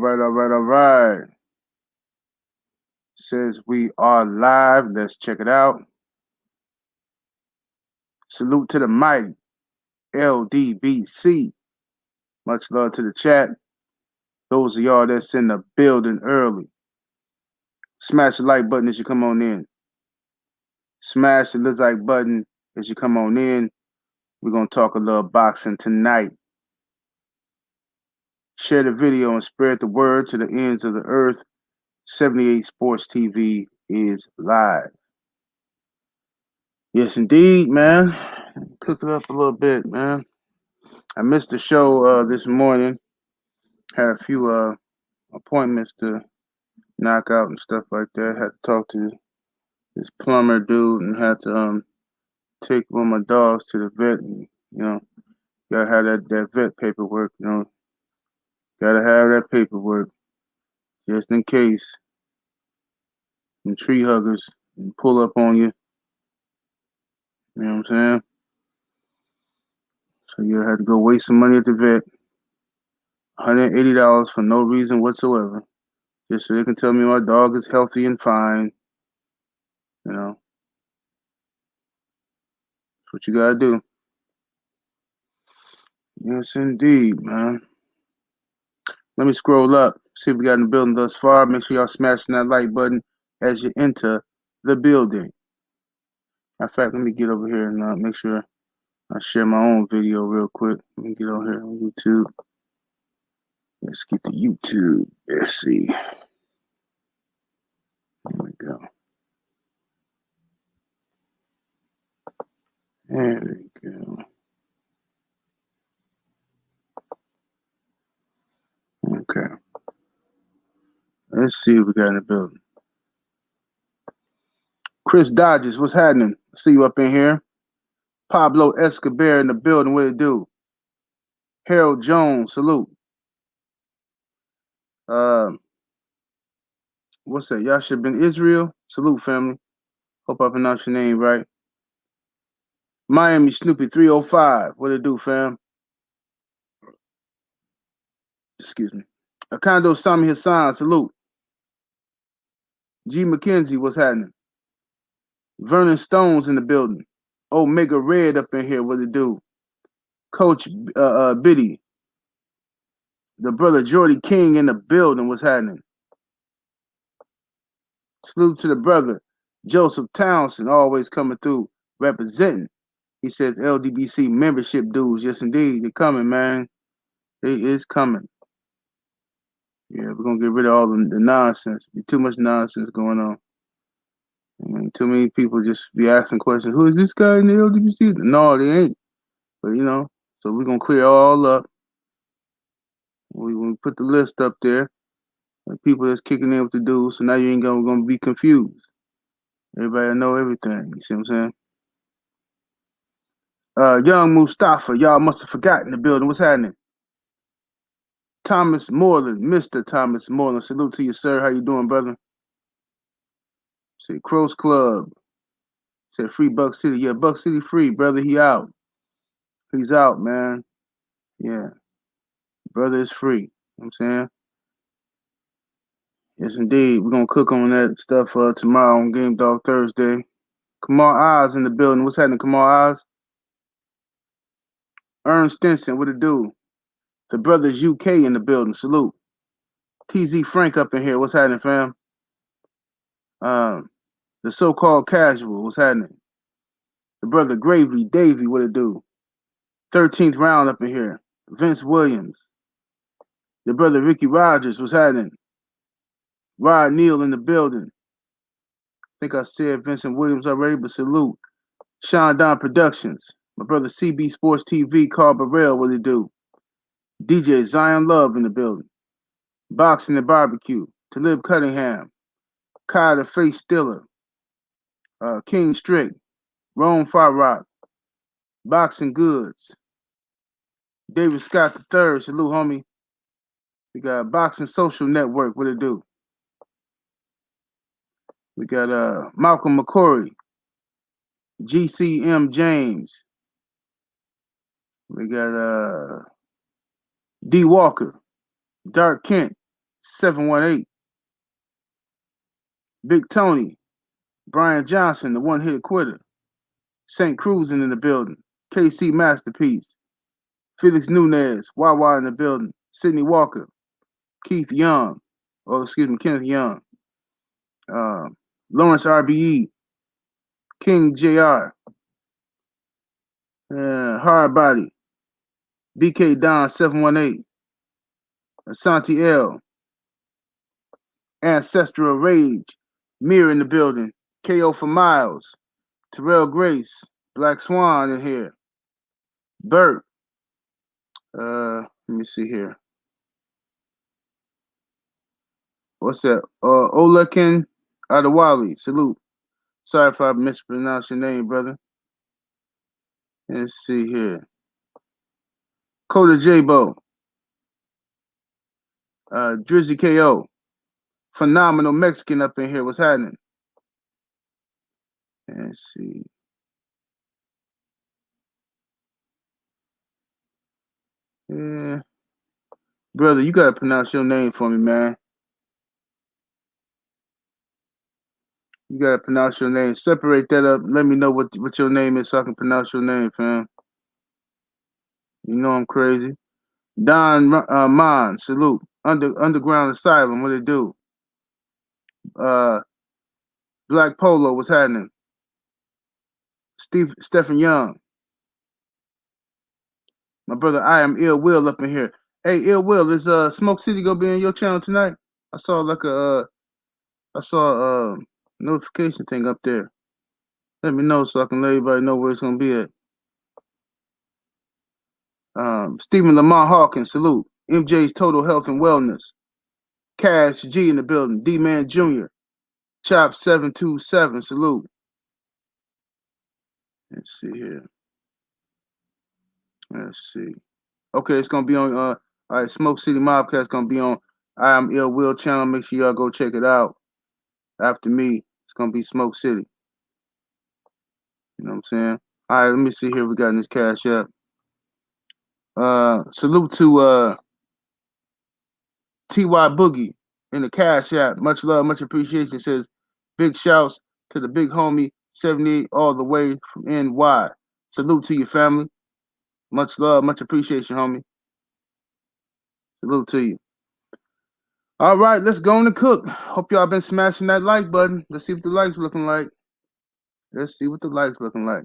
All right. Says we are live. Let's check it out. Salute to the mighty LDBC. Much love to the chat. Those of y'all that's in the building early. Smash the like button as you come on in. Smash the like button as you come on in. We're going to talk a little boxing tonight. Share the video and spread the word to the ends of the earth. 78 Sports TV is live. Yes, indeed, man. Cook it up a little bit, man. I missed the show this morning. Had a few appointments to knock out and stuff like that. Had to talk to this plumber dude and had to take one of my dogs to the vet. And, gotta have that vet paperwork. Gotta have that paperwork just in case. And tree huggers and pull up on you. You know what I'm saying? So you had to go waste some money at the vet. $180 for no reason whatsoever. Just so they can tell me my dog is healthy and fine. That's what you gotta do. Yes, indeed, man. Let me scroll up, see if we got in the building thus far. Make sure y'all smashing that like button as you enter the building. Matter of fact, let me get over here and make sure I share my own video real quick. Let me get over here on YouTube. Let's get to YouTube. Let's see. There we go. There we go. Okay. Let's see what we got in the building. Chris Dodges, what's happening? See you up in here. Pablo Escobar in the building. What it do? Harold Jones, salute. What's that? Yasha Ben Israel, salute, family. Hope I pronounced your name right. Miami Snoopy 305. What it do, fam? Excuse me. Akando Sami Hassan, salute. G McKenzie, what's happening? Vernon Stone's in the building. Omega Red up in here, what it do? Coach Biddy. The brother Jordy King in the building, what's happening? Salute to the brother Joseph Townsend, always coming through, representing. He says LDBC membership dues. Yes, indeed. They're coming, man. It is coming. Yeah, we're going to get rid of all the nonsense. Be too much nonsense going on. I mean, too many people just be asking questions. Who is this guy in the LDBC? No, they ain't. But, so we're going to clear all up. We put the list up there. And people that's kicking in with the dudes. So now you ain't going to be confused. Everybody know everything. You see what I'm saying? Young Mustafa, y'all must have forgotten the building. What's happening? Thomas Moreland, Mr. Thomas Moreland. Salute to you, sir. How you doing, brother? Say Crows Club. Said free Buck City. Yeah, Buck City free, brother. He out. He's out, man. Yeah. Brother is free. You know what I'm saying? Yes, indeed. We're going to cook on that stuff tomorrow on Game Dog Thursday. Kamal Oz in the building. What's happening, Kamal Oz? Ernst Stinson, what it do? The Brothers UK in the building. Salute. TZ Frank up in here. What's happening, fam? The so-called casual. What's happening? The brother Gravy, Davy, what it do? 13th round up in here. Vince Williams. The brother Ricky Rogers. What's happening? Rod Neal in the building. I think I said Vincent Williams already, but salute. Sean Don Productions. My brother CB Sports TV, Carl Burrell, what it do? DJ Zion Love in the building. Boxing and Barbecue. Talib Cunningham. Kyle the Face Stiller. King Strick. Rome Farrock. Boxing Goods. David Scott III. Salute, homie. We got Boxing Social Network. What it do? We got Malcolm McCory. GCM James. We got D. Walker. Dark Kent. 718. Big Tony, Brian Johnson, the one-hit quitter. St. Cruzin in the building. KC Masterpiece. Felix Nunez, Wawa in the building. Sidney Walker, Kenneth Young. Lawrence RBE, King JR, Hard Body, BK Don 718, Asante L, Ancestral Rage, Mirror in the building, KO for Miles, Terrell Grace, Black Swan in here, Bert, let me see here. What's that? Olakin Adewale, salute. Sorry if I mispronounced your name, brother. Let's see here. Coda J-Bo, Drizzy KO, Phenomenal Mexican up in here. What's happening? Let's see. Yeah. Brother, you gotta pronounce your name for me, man. You gotta pronounce your name. Separate that up. Let me know what your name is so I can pronounce your name, fam. You know I'm crazy. Don Mon, salute. Underground Asylum, what it do? Black Polo, what's happening? Stephen Young. My brother, I am Ill Will up in here. Hey, Ill Will, is Smoke City gonna be on your channel tonight? I saw a notification thing up there. Let me know so I can let everybody know where it's gonna be at. Stephen Lamar Hawkins, salute. MJ's Total Health and Wellness. Cash G in the building. D-Man Jr. Chop 727, salute. Let's see here. Let's see. Okay, it's gonna be on all right, Smoke City Mobcast gonna be on I Am Ill Will channel. Make sure y'all go check it out. After me, it's gonna be Smoke City. You know what I'm saying? All right, let me see here. We got in this cash app. Salute to T.Y. Boogie in the cash app. Much love, much appreciation. It says big shouts to the big homie 78 all the way from NY. Salute to your family. Much love, much appreciation, homie. Salute to you. All right, let's go on and cook. Hope y'all been smashing that like button. Let's see what the likes looking like. Let's see what the likes looking like.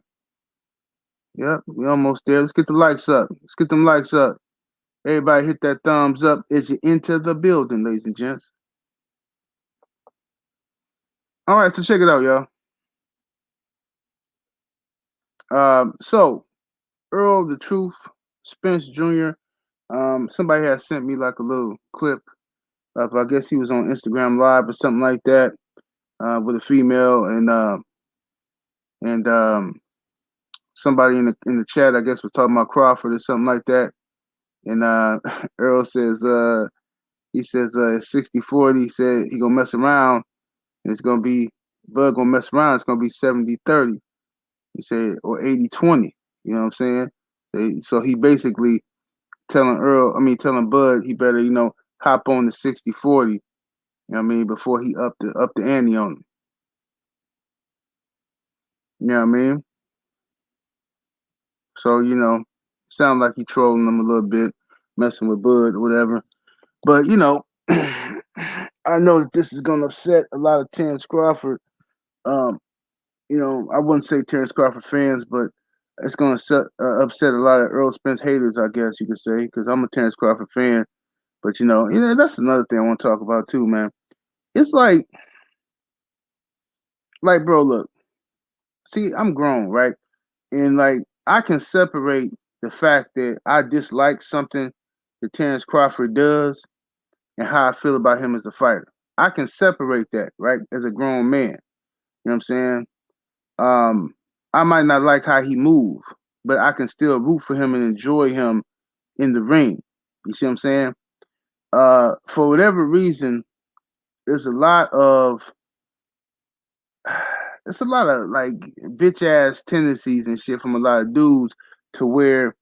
Yep, we almost there. Let's get the likes up. Let's get them likes up. Everybody hit that thumbs up as you enter the building, ladies and gents. All right, so check it out, y'all. So Errol the Truth, Spence Jr. Somebody had sent me like a little clip of, I guess he was on Instagram Live or something like that, with a female and somebody in the chat, I guess, was talking about Crawford or something like that. And Errol says, he says it's 60-40. He said he gonna mess around. And it's gonna be Bud gonna mess around. It's gonna be 70-30. He said, or 80-20. You know what I'm saying? So he basically telling Bud he better, hop on the 60-40. You know what I mean? Before he up the ante on him. You know what I mean? So, sound like he trolling them a little bit, messing with Bud or whatever. But, I know that this is going to upset a lot of Terrence Crawford. I wouldn't say Terrence Crawford fans, but it's going to upset a lot of Errol Spence haters, I guess you could say, because I'm a Terrence Crawford fan. But, that's another thing I want to talk about too, man. It's like, bro, look. See, I'm grown, right? And, I can separate the fact that I dislike something that Terrence Crawford does and how I feel about him as a fighter. I can separate that, right, as a grown man. You know what I'm saying? I might not like how he moves, but I can still root for him and enjoy him in the ring. You see what I'm saying? For whatever reason, there's a lot of bitch ass tendencies and shit from a lot of dudes to where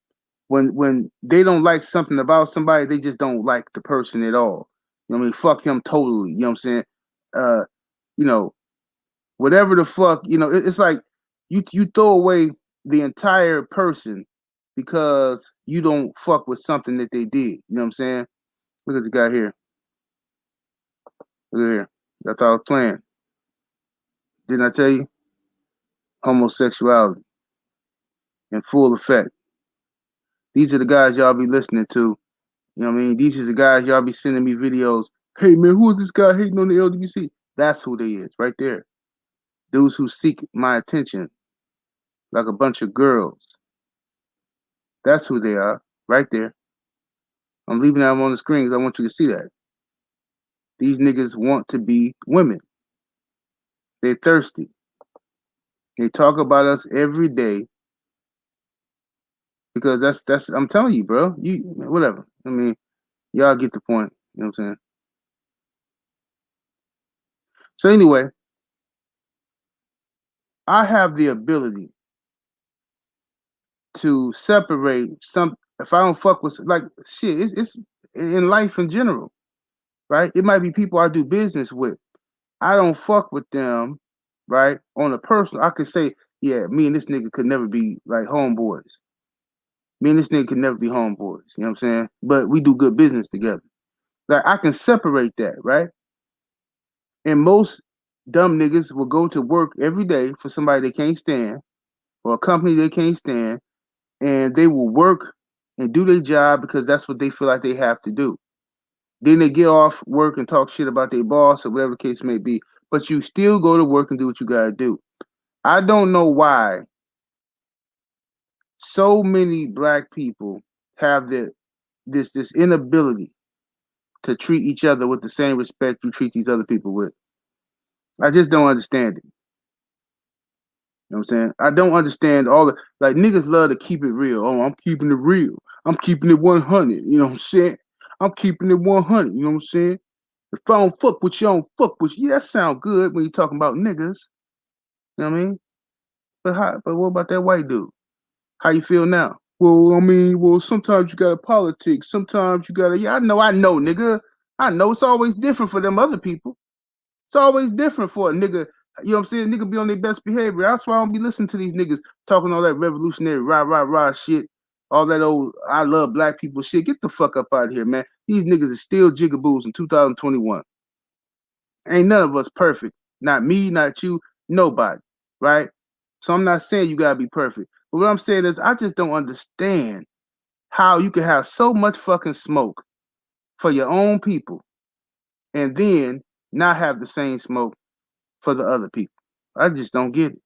when they don't like something about somebody, they just don't like the person at all. You know what I mean? Fuck him totally. You know what I'm saying? Uh, you know, whatever the fuck, it's like you throw away the entire person because you don't fuck with something that they did. You know what I'm saying? Look at the guy here. Look at here. That's all I was playing. Didn't I tell you? Homosexuality in full effect. These are the guys y'all be listening to. You know what I mean? These are the guys y'all be sending me videos. Hey man, who is this guy hating on the LDBC? That's who they is, right there. Dudes who seek my attention like a bunch of girls. That's who they are, right there. I'm leaving them on the screen because I want you to see that. These niggas want to be women. They're thirsty. They talk about us every day because that's I'm telling you, bro. You whatever. I mean, y'all get the point. You know what I'm saying? So anyway, I have the ability to separate some. If I don't fuck with like shit, it's in life in general, right? It might be people I do business with. I don't fuck with them, right? On a personal, I could say, yeah, me and this nigga could never be like homeboys. Me and this nigga could never be homeboys. You know what I'm saying? But we do good business together. Like I can separate that, right? And most dumb niggas will go to work every day for somebody they can't stand or a company they can't stand, and they will work and do their job because that's what they feel like they have to do. Then they get off work and talk shit about their boss or whatever the case may be. But you still go to work and do what you gotta do. I don't know why so many black people have this inability to treat each other with the same respect you treat these other people with. I just don't understand it. You know what I'm saying? I don't understand all the like niggas love to keep it real. Oh, I'm keeping it real. I'm keeping it 100. You know what I'm saying? I'm keeping it 100. You know what I'm saying? If I don't fuck with you, I don't fuck with you. Yeah, that sound good when you're talking about niggas. You know what I mean? But what about that white dude? How you feel now? Well, I mean, sometimes you gotta politics. Sometimes you gotta, yeah, I know, nigga. I know it's always different for them other people. It's always different for a nigga. You know what I'm saying? Nigga be on their best behavior. That's why I don't be listening to these niggas talking all that revolutionary rah shit. All that old I love black people shit. Get the fuck up out of here, man. These niggas are still jigaboos in 2021. Ain't none of us perfect. Not me, not you, nobody. Right? So I'm not saying you gotta be perfect. But what I'm saying is I just don't understand how you can have so much fucking smoke for your own people and then not have the same smoke for the other people. I just don't get it.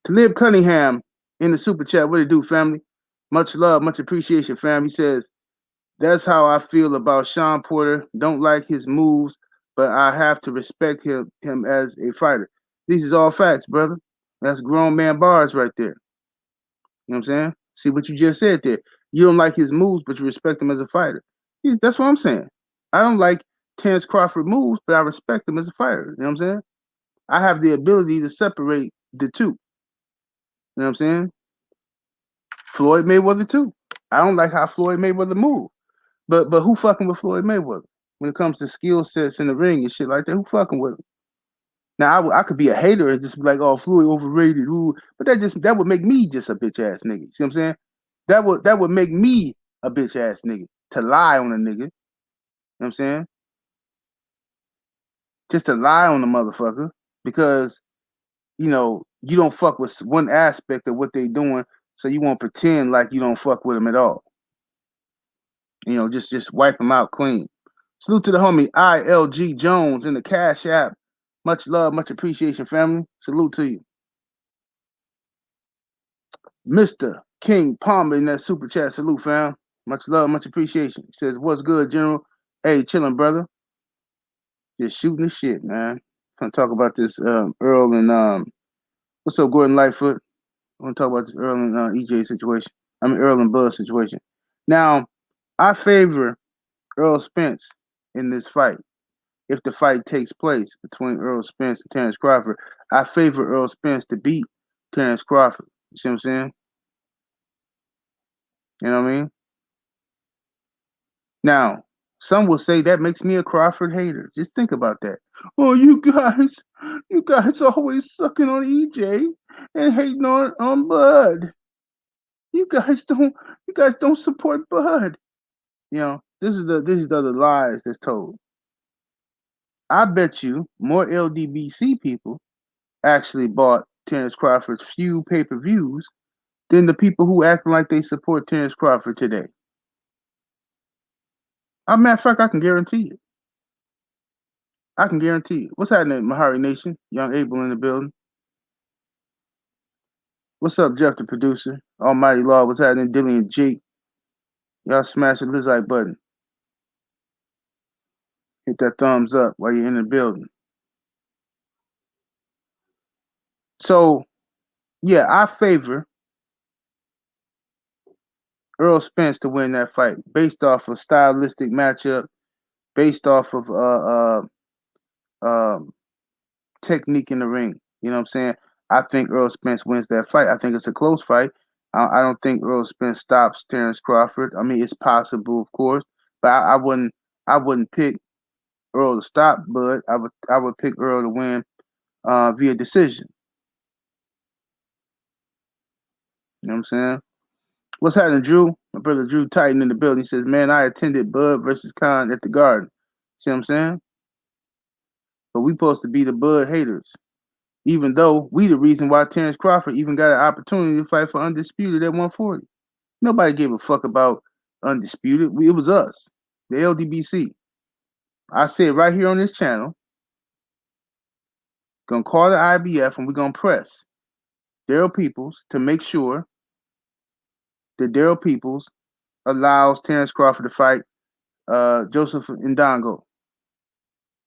Talib Cunningham in the super chat, what it do, family? Much love, much appreciation, fam. He says, that's how I feel about Sean Porter. Don't like his moves, but I have to respect him as a fighter. These is all facts, brother. That's grown man bars right there. You know what I'm saying? See what you just said there. You don't like his moves, but you respect him as a fighter. That's what I'm saying. I don't like Terence Crawford moves, but I respect him as a fighter. You know what I'm saying? I have the ability to separate the two. You know what I'm saying? Floyd Mayweather too. I don't like how Floyd Mayweather move. But who fucking with Floyd Mayweather? When it comes to skill sets in the ring and shit like that, who fucking with him? Now I could be a hater and just be like, oh, Floyd overrated. Ooh. But that would make me just a bitch ass nigga. See what I'm saying? That would make me a bitch ass nigga to lie on a nigga. You know what I'm saying? Just to lie on the motherfucker because you don't fuck with one aspect of what they doing, so you won't pretend like you don't fuck with them at all. Just wipe them out clean. Salute to the homie ILG Jones in the Cash App. Much love, much appreciation, family. Salute to you. Mr. King Palmer in that super chat. Salute, fam. Much love, much appreciation. He says, what's good, General? Hey, chilling, brother. Just shooting the shit, man. I'm gonna talk about this Earl and what's up, Gordon Lightfoot? I want to talk about this Errol and EJ situation. Errol and Buzz situation. Now, I favor Errol Spence in this fight. If the fight takes place between Errol Spence and Terence Crawford, I favor Errol Spence to beat Terence Crawford. You see what I'm saying? You know what I mean? Now, Some will say that makes me a Crawford hater. Just think about that. Oh, you guys always sucking on EJ and hating on Bud. You guys don't support Bud. You know, this is the other lies that's told. I bet you more LDBC people actually bought Terrence Crawford's few pay-per-views than the people who acting like they support Terrence Crawford today. As a matter of fact, I can guarantee it. I can guarantee it. What's happening, Mahari Nation? Young Abel in the building. What's up, Jeff, the producer? Almighty Law, what's happening? Dilly and Jake. Y'all smash the like button. Hit that thumbs up while you're in the building. So, yeah, I favor Errol Spence to win that fight based off of stylistic matchup, based off of technique in the ring. You know what I'm saying? I think Errol Spence wins that fight. I think it's a close fight. I don't think Errol Spence stops Terrence Crawford. I mean, it's possible, of course, but I wouldn't pick Errol to stop Bud. I would pick Errol to win via decision. You know what I'm saying? What's happening, Drew? My brother Drew Titan in the building. He says, man, I attended Bud versus Khan at the Garden. See what I'm saying? But we supposed to be the Bud haters. Even though we the reason why Terrence Crawford even got an opportunity to fight for Undisputed at 140. Nobody gave a fuck about Undisputed. It was us, the LDBC. I said right here on this channel, gonna call the IBF and we're gonna press Daryl Peoples to make sure that Daryl Peoples allows Terrence Crawford to fight Joseph Ndongo.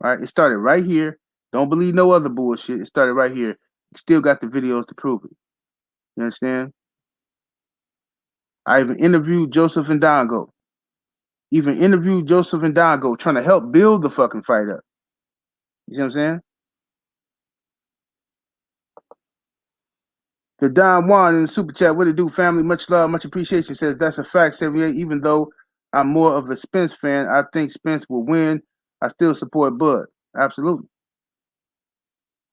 Right? It started right here. Don't believe no other bullshit. It started right here. Still got the videos to prove it. You understand? I even interviewed Joseph Ndongo. Trying to help build the fucking fight up. You see what I'm saying? The Don Juan in the super chat, what it do, family? Much love, much appreciation. Says that's a fact, 78. Even though I'm more of a Spence fan, I think Spence will win. I still support Bud. Absolutely.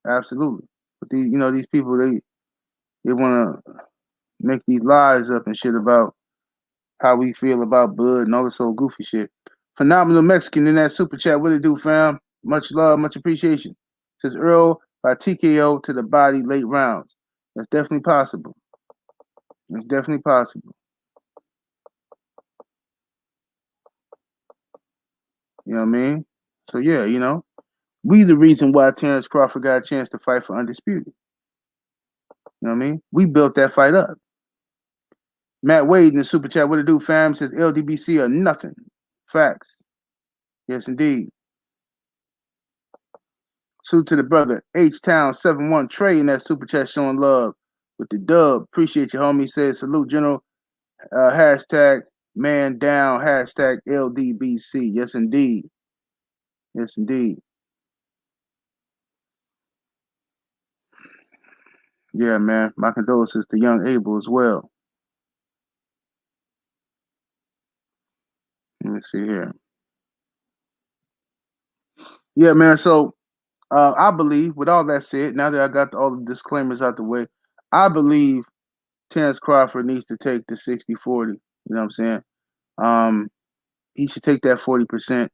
Absolutely. But these people, they want to make these lies up and shit about how we feel about Bud and all this old goofy shit. Phenomenal Mexican in that super chat. What it do, fam? Much love, much appreciation. Says Earl by TKO to the body late rounds. That's definitely possible. It's definitely possible. You know what I mean? So yeah, we the reason why Terrence Crawford got a chance to fight for Undisputed. You know what I mean? We built that fight up. Matt Wade in the super chat, what it do, fam? Says LDBC or nothing. Facts. Yes, indeed. Salute to the brother H-Town 71 Trey in that super chat showing love with the dub. Appreciate you, homie. Says salute, General. Hashtag man down. Hashtag LDBC. Yes, indeed. Yes, indeed. Yeah, man. My condolences to young Abel as well. Let me see here. Yeah, man. So I believe, with all that said, now that I got all the disclaimers out the way, I believe Terrence Crawford needs to take the 60-40. You know what I'm saying? He should take that 40%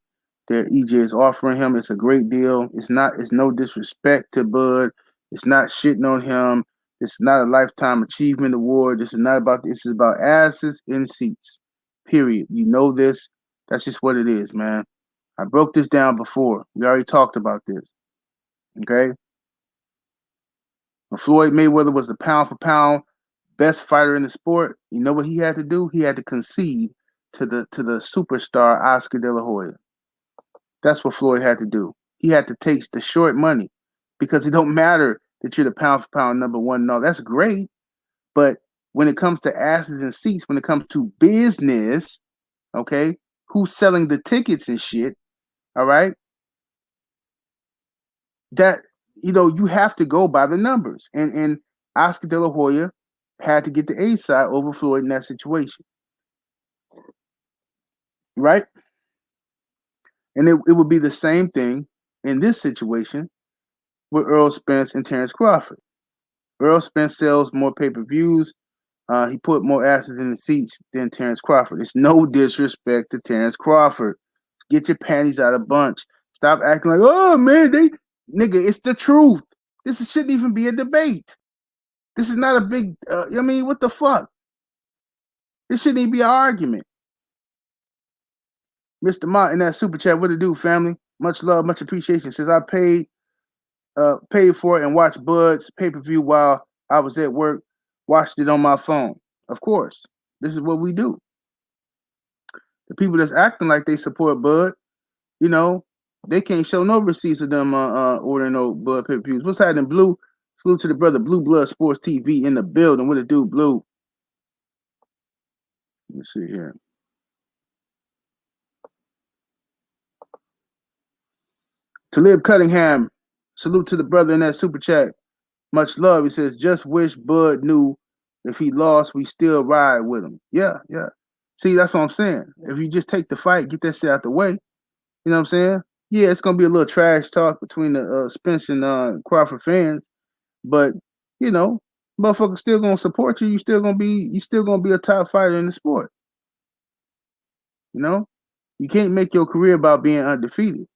that EJ is offering him. It's a great deal. It's no disrespect to Bud. It's not shitting on him. It's not a lifetime achievement award. This is about asses in seats. Period. You know this. That's just what it is, man. I broke this down before. We already talked about this. Okay? When Floyd Mayweather was the pound for pound best fighter in the sport, you know what he had to do? He had to concede to the superstar Oscar De La Hoya. That's what Floyd had to do. He had to take the short money because it don't matter that you're the pound for pound number one. No, that's great. But when it comes to asses and seats, when it comes to business, okay, who's selling the tickets and shit, all right, that, you have to go by the numbers. And Oscar De La Hoya had to get the A side over Floyd in that situation. Right? And it would be the same thing in this situation with Errol Spence and Terrence Crawford. Errol Spence sells more pay-per-views. He put more asses in the seats than Terrence Crawford. It's no disrespect to Terrence Crawford. Get your panties out of bunch. Stop acting like, oh man, nigga, it's the truth. This shouldn't even be a debate. This is not a big, I mean, what the fuck? This shouldn't even be an argument. Mr. Mott in that super chat, what it do, family? Much love, much appreciation. Says I paid for it and watched Bud's pay-per-view while I was at work. Watched it on my phone. Of course, this is what we do. The people that's acting like they support Bud, you know, they can't show no receipts of them ordering no Bud pay-per-views. What's happening, Blue? Salute to the brother Blue Blood Sports TV in the building. What it do, Blue? Let me see here. Talib Cunningham, salute to the brother in that super chat. Much love. He says, just wish Bud knew if he lost, we still ride with him. Yeah. See, that's what I'm saying. If you just take the fight, get that shit out the way, you know what I'm saying? Yeah, it's going to be a little trash talk between the Spence and Crawford fans, but, you know, motherfuckers still going to support you. You still going to be a top fighter in the sport. You know? You can't make your career about being undefeated.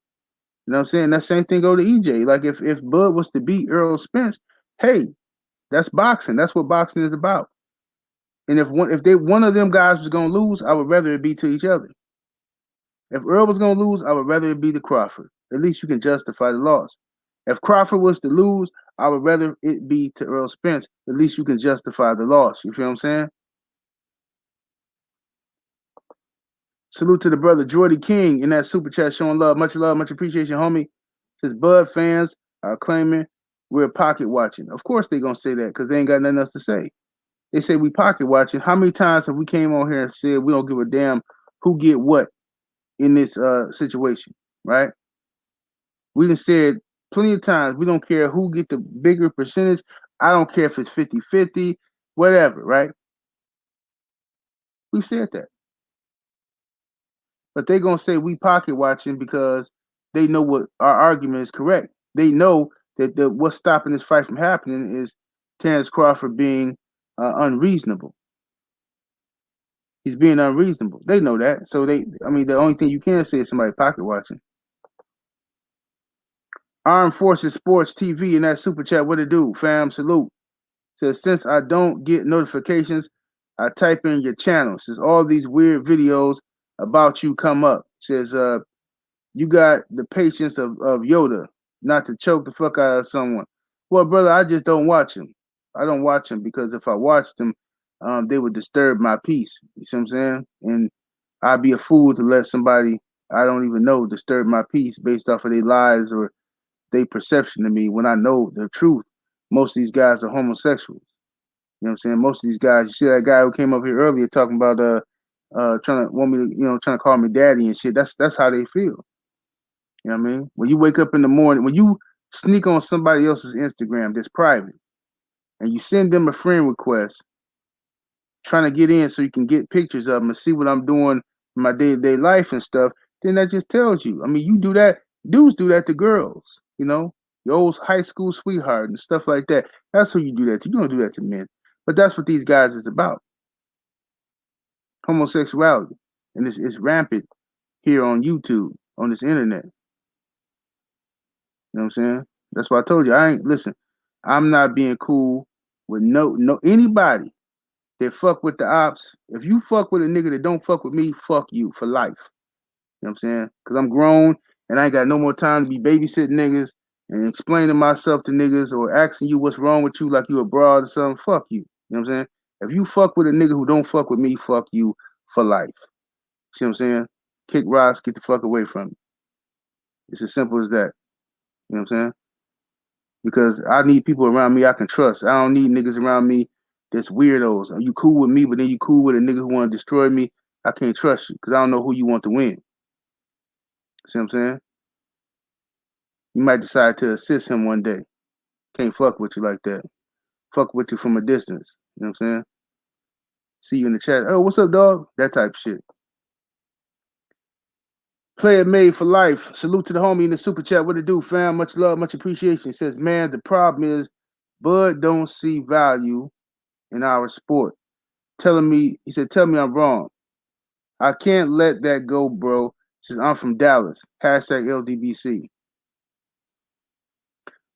You know what I'm saying? That same thing go to EJ. Like if Bud was to beat Errol Spence, hey, that's boxing. That's what boxing is about. And if one of them guys was gonna lose, I would rather it be to each other. If Errol was gonna lose, I would rather it be to Crawford. At least you can justify the loss. If Crawford was to lose, I would rather it be to Errol Spence. At least you can justify the loss. You feel what I'm saying? Salute to the brother Jordy King in that super chat showing love, much appreciation, homie. Says Bud fans are claiming we're pocket watching. Of course they're gonna say that because they ain't got nothing else to say. They say we pocket watching. How many times have we came on here and said we don't give a damn who get what in this situation, right? We done said plenty of times we don't care who get the bigger percentage. I don't care if it's 50-50, whatever, right? We've said that. But they're going to say we pocket watching because they know what our argument is correct. They know that what's stopping this fight from happening is Terrence Crawford being unreasonable. He's being unreasonable. They know that. So the only thing you can say is somebody pocket watching. Armed Forces Sports TV in that super chat, what it do? Fam, salute. Says, since I don't get notifications, I type in your channel. Says all these weird videos about you come up. Says you got the patience of Yoda not to choke the fuck out of someone. Well, brother, I just don't watch him. I don't watch him because if I watched them, they would disturb my peace. You see what I'm saying? And I'd be a fool to let somebody I don't even know disturb my peace based off of their lies or their perception of me when I know the truth. Most of these guys are homosexuals. You know what I'm saying? Most of these guys, you see that guy who came up here earlier talking about trying to call me daddy and shit. That's how they feel. You know what I mean? When you wake up in the morning, when you sneak on somebody else's Instagram that's private and you send them a friend request trying to get in so you can get pictures of them and see what I'm doing in my day-to-day life and stuff, then that just tells you. I mean, you do that, dudes do that to girls, you know, your old high school sweetheart and stuff like that. That's who you do that to. You don't do that to men. But that's what these guys is about. Homosexuality. And it's rampant here on YouTube, on this internet. You know what I'm saying? That's why I told you, I'm not being cool with no anybody that fuck with the ops. If you fuck with a nigga that don't fuck with me, fuck you for life. You know what I'm saying? Because I'm grown and I ain't got no more time to be babysitting niggas and explaining myself to niggas or asking you what's wrong with you like you a broad or something. Fuck you. You know what I'm saying? If you fuck with a nigga who don't fuck with me, fuck you for life. See what I'm saying? Kick rocks, get the fuck away from me. It's as simple as that. You know what I'm saying? Because I need people around me I can trust. I don't need niggas around me that's weirdos. Are you cool with me, but then you cool with a nigga who want to destroy me? I can't trust you because I don't know who you want to win. See what I'm saying? You might decide to assist him one day. Can't fuck with you like that. Fuck with you from a distance. You know what I'm saying? See you in the chat. Oh, what's up, dog? That type of shit. Play it made for life. Salute to the homie in the super chat. What it do, fam? Much love, much appreciation. It says, man, the problem is Bud don't see value in our sport. Telling me, he said, tell me I'm wrong. I can't let that go, bro. He says, I'm from Dallas. Hashtag LDBC.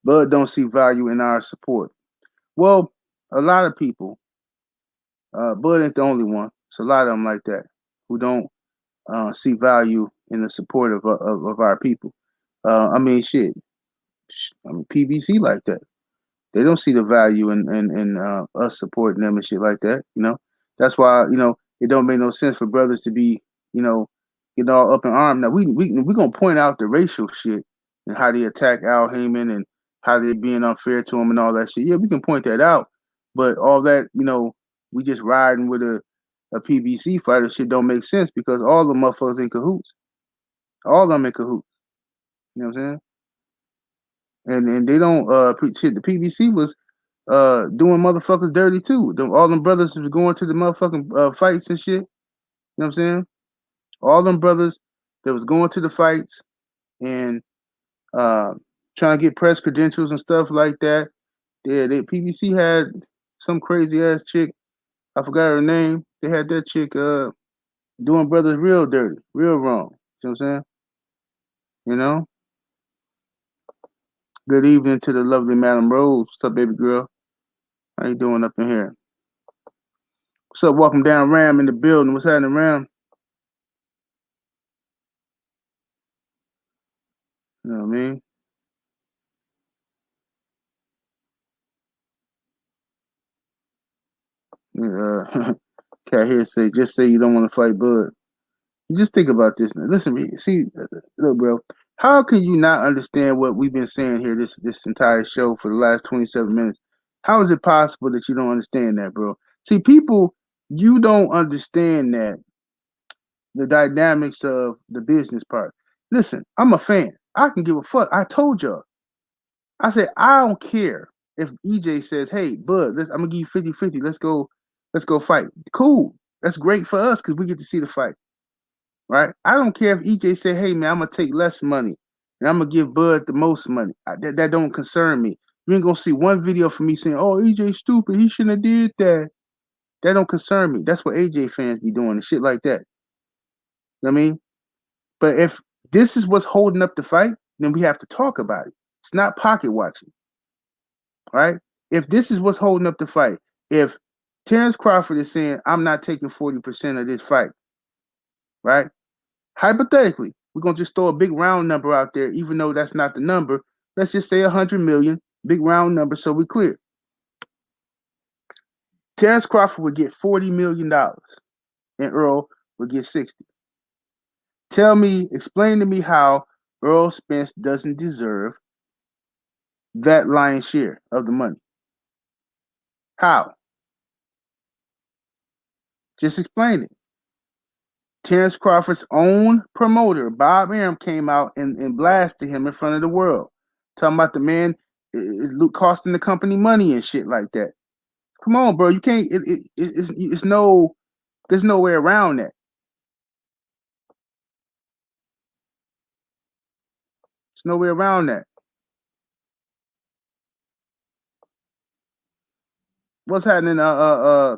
Bud don't see value in our support. Well, a lot of people, Bud ain't the only one. It's a lot of them like that who don't see value in the support of our people. I mean, shit. I mean, PBC like that. They don't see the value in us supporting them and shit like that. You know, that's why it don't make no sense for brothers to be getting all up in arms. Now we gonna point out the racial shit and how they attack Al Heyman and how they're being unfair to him and all that shit. Yeah, we can point that out, but all that we just riding with a PBC fighter shit don't make sense because all the motherfuckers in cahoots. All of them in cahoots. You know what I'm saying? And they don't shit. The PBC was doing motherfuckers dirty too. All them brothers was going to the motherfucking fights and shit. You know what I'm saying? All them brothers that was going to the fights and trying to get press credentials and stuff like that. Yeah, the PBC had some crazy ass chick. I forgot her name. They had that chick doing brothers real dirty, real wrong. You know what I'm saying? You know? Good evening to the lovely Madam Rose. What's up, baby girl? How you doing up in here? What's up? Welcome down, Ram in the building. What's happening, Ram? You know what I mean? Cat here say, just say you don't want to fight Bud. You just think about this. Now. Listen, see, look, bro. How can you not understand what we've been saying here this entire show for the last 27 minutes? How is it possible that you don't understand that, bro? See, people, you don't understand that the dynamics of the business part. Listen, I'm a fan. I can give a fuck. I told y'all. I said, I don't care if EJ says, hey, Bud, I'm going to give you 50-50. Let's go fight. Cool. That's great for us because we get to see the fight. Right? I don't care if EJ say, hey, man, I'm going to take less money and I'm going to give Bud the most money. That don't concern me. You ain't going to see one video from me saying, oh, EJ stupid. He shouldn't have did that. That don't concern me. That's what AJ fans be doing and shit like that. You know what I mean? But if this is what's holding up the fight, then we have to talk about it. It's not pocket watching. Right? If this is what's holding up the fight, if Terrence Crawford is saying, I'm not taking 40% of this fight, right? Hypothetically, we're going to just throw a big round number out there, even though that's not the number. Let's just say 100 million, big round number, so we're clear. Terrence Crawford would get $40 million, and Errol would get 60. Explain to me how Errol Spence doesn't deserve that lion's share of the money. How? Just explain it. Terrence Crawford's own promoter, Bob Arum, came out and blasted him in front of the world. Talking about the man is costing the company money and shit like that. Come on, bro. You can't, there's no way around that. There's no way around that. What's happening,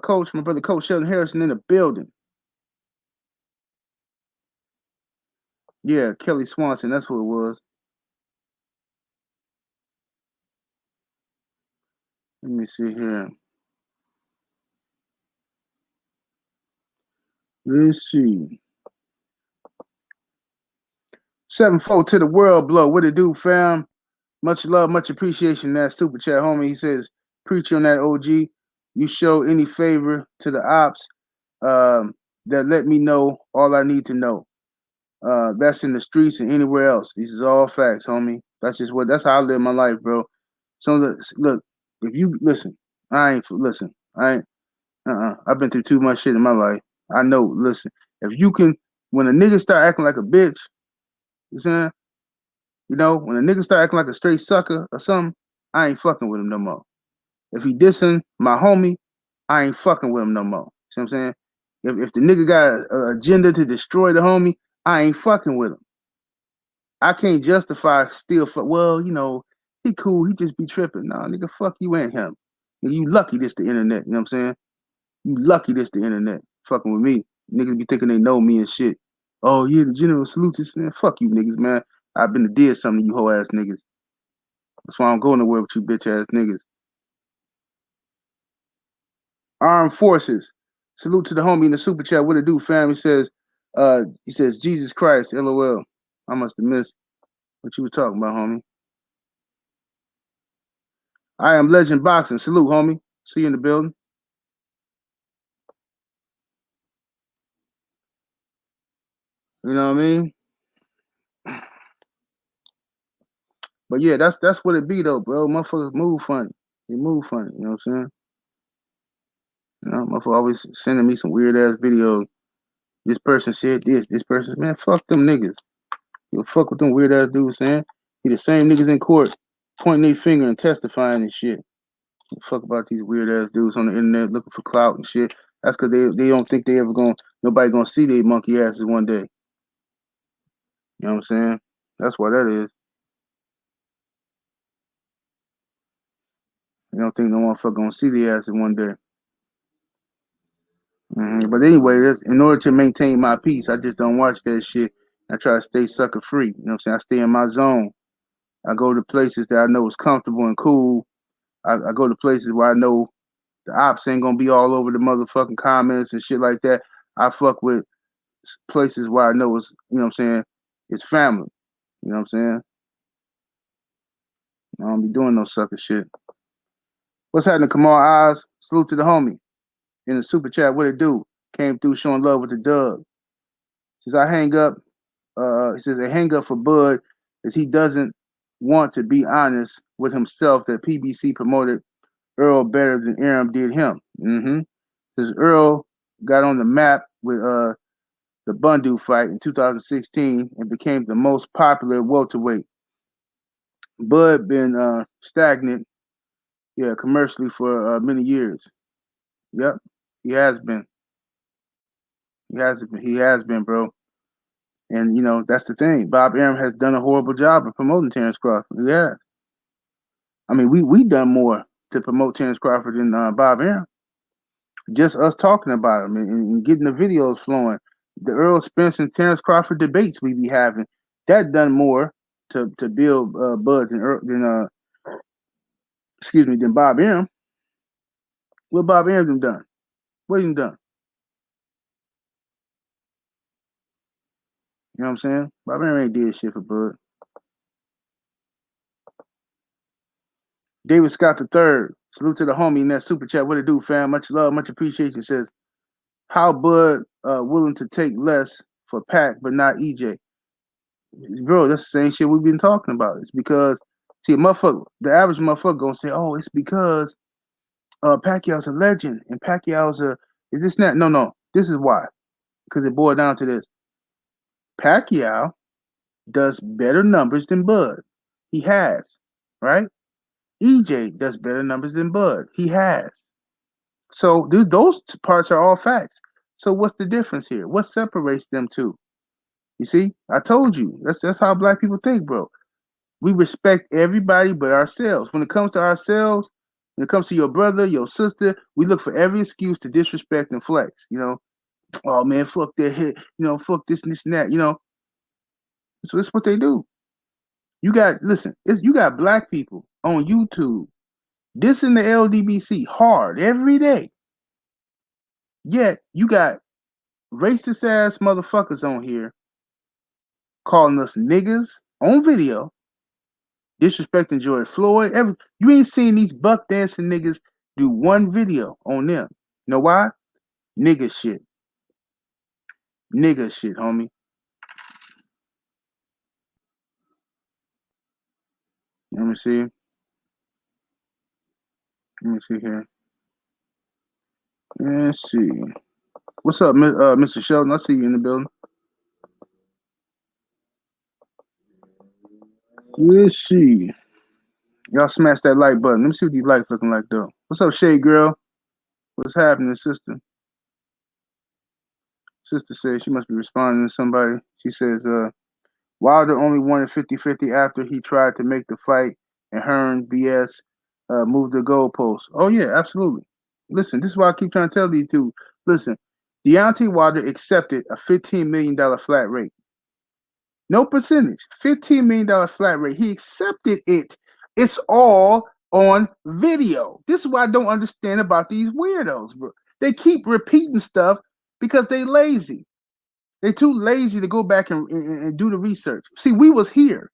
Coach? My brother, Coach Sheldon Harrison in the building. Yeah, Kelly Swanson. That's who it was. Let me see here. Let's see. 7-4 to the world blow. What it do, fam? Much love, much appreciation. That super chat, homie. He says, preach on that, OG. You show any favor to the ops that let me know all I need to know. That's in the streets and anywhere else. These is all facts, homie. That's how I live my life, bro. So look, if you listen, I've been through too much shit in my life. I know, listen, if you can, when a nigga start acting like a bitch, you saying, when a nigga start acting like a straight sucker or something, I ain't fucking with him no more. If he dissing my homie, I ain't fucking with him no more. See what I'm saying? If the nigga got an agenda to destroy the homie, I ain't fucking with him. I can't justify still for, well, you know, he cool, he just be tripping. Nah, nigga, fuck you and him. And you lucky this the internet, you know what I'm saying? You lucky this the internet. Fucking with me. Niggas be thinking they know me and shit. Oh yeah, the general salutes, man. Fuck you niggas, man. I've been to did something to you hoe ass niggas. That's why I'm going nowhere with you bitch ass niggas. Armed Forces. Salute to the homie in the super chat. What it do, fam? He says, Jesus Christ, LOL. I must have missed what you were talking about, homie. I am Legend Boxing. Salute, homie. See you in the building. You know what I mean? But yeah, that's what it be though, bro. Motherfuckers move funny. They move funny, you know what I'm saying? You know, motherfucker always sending me some weird ass videos. This person said this person, man, fuck them niggas. You fuck with them weird ass dudes saying. Be the same niggas in court pointing their finger and testifying and shit. Fuck about these weird ass dudes on the internet looking for clout and shit. That's because they don't think they ever nobody gonna see their monkey asses one day. You know what I'm saying? That's why that is. You don't think no motherfucker gonna see their asses one day. But anyway, in order to maintain my peace, I just don't watch that shit. I try to stay sucker free. You know what I'm saying? I stay in my zone. I go to places that I know is comfortable and cool. I go to places where I know the ops ain't gonna be all over the motherfucking comments and shit like that. I fuck with places where I know it's, you know what I'm saying, it's family. You know what I'm saying? I don't be doing no sucker shit. What's happening, Kamal Oz? Salute to the homie. In the super chat, what it do? Came through showing love with the dub. Says I hang up. He says a hang up for Bud is he doesn't want to be honest with himself that PBC promoted Errol better than Errol did him. Says Errol got on the map with the Bundu fight in 2016 and became the most popular welterweight. Bud been stagnant, commercially for many years. Yep, he has been. He has been, bro. And you know that's the thing. Bob Arum has done a horrible job of promoting Terrence Crawford. Yeah, I mean we done more to promote Terrence Crawford than Bob Arum. Just us talking about him and getting the videos flowing. The Errol Spence and Terrence Crawford debates we be having, that done more to build buzz than Bob Arum. What Bob Arum done? What he done? You know what I'm saying? Bob Arum ain't did shit for Bud. David Scott III. Salute to the homie in that super chat. What it do, fam? Much love, much appreciation. Says, how Bud willing to take less for Pac, but not EJ? Bro, that's the same shit we've been talking about. It's because, see, the average motherfucker gonna say, oh, it's because Pacquiao's a legend and Pacquiao's is this not? No. This is why. Because it boiled down to this. Pacquiao does better numbers than Bud. He has, right? EJ does better numbers than Bud. He has. So those parts are all facts. So what's the difference here? What separates them two? You see, I told you. That's how black people think, bro. We respect everybody but ourselves. When it comes to ourselves, when it comes to your brother, your sister, we look for every excuse to disrespect and flex. You know, oh man, fuck that hit. You know, fuck this and this and that. You know, so that's what they do. You got black people on YouTube dissing the LDBC hard every day. Yet you got racist ass motherfuckers on here calling us niggas on video, disrespecting George Floyd. You ain't seen these buck dancing niggas do one video on them. You know why? Nigga shit. Nigga shit, homie. Let me see. Let me see here. Let's see. What's up, Mr. Sheldon? I see you in the building. Let's see. Y'all smash that like button. Let me see what these likes looking like, though. What's up, Shade Girl? What's happening, sister? Sister says she must be responding to somebody. She says, Wilder only won it 50-50 after he tried to make the fight and Hearn BS moved the goalpost. Oh yeah, absolutely. Listen, this is why I keep trying to tell these two. Listen, Deontay Wilder accepted a $15 million flat rate. No percentage. $15 million flat rate. He accepted it. It's all on video. This is what I don't understand about these weirdos, bro. They keep repeating stuff because they lazy. They're too lazy to go back and do the research. See, we was here.